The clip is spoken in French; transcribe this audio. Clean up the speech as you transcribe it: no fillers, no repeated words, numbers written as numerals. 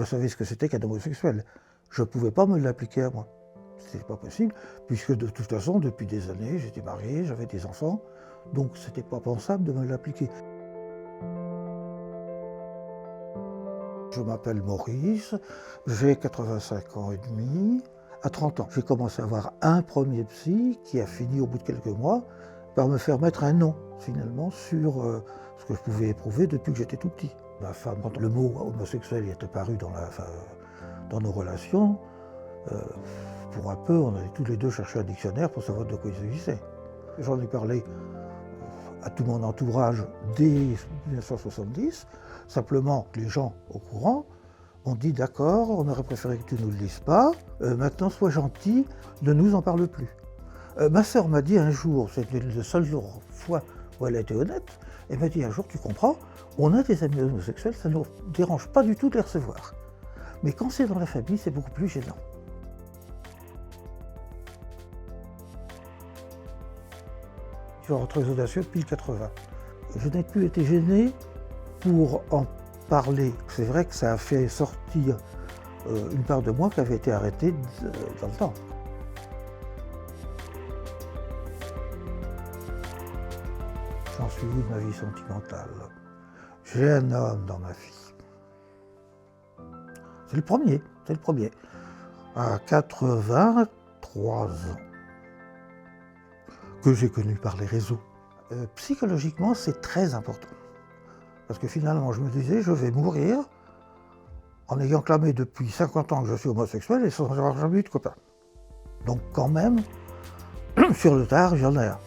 je savais ce que c'était qu'un homosexuel. Je ne pouvais pas me l'appliquer à moi. Ce n'était pas possible, puisque de toute façon, depuis des années, j'étais marié, j'avais des enfants, donc ce n'était pas pensable de me l'appliquer. Je m'appelle Maurice, j'ai 85 ans et demi. À 30 ans, j'ai commencé à avoir un premier psy qui a fini au bout de quelques mois par me faire mettre un nom, finalement, sur ce que je pouvais éprouver depuis que j'étais tout petit. Ma femme, quand le mot homosexuel est apparu dans nos relations, pour un peu, on allait tous les deux chercher un dictionnaire pour savoir de quoi il s'agissait. J'en ai parlé à tout mon entourage dès 1970, simplement les gens au courant ont dit d'accord, on aurait préféré que tu ne nous le dises pas, maintenant sois gentil, ne nous en parle plus. Ma sœur m'a dit un jour, c'était le seul fois où elle a été honnête, elle m'a dit un jour, tu comprends, on a des amis homosexuels, ça ne nous dérange pas du tout de les recevoir. Mais quand c'est dans la famille, c'est beaucoup plus gênant. Je suis rentré aux audacieux depuis 80. Je n'ai plus été gêné pour en parler. C'est vrai que ça a fait sortir une part de moi qui avait été arrêtée dans le temps. J'en suis où de ma vie sentimentale? J'ai un homme dans ma vie. C'est le premier, à 83 ans, que j'ai connu par les réseaux. Psychologiquement, c'est très important. Parce que finalement, je me disais, je vais mourir en ayant clamé depuis 50 ans que je suis homosexuel et sans avoir jamais eu de copain. Donc quand même, sur le tard, j'en ai un.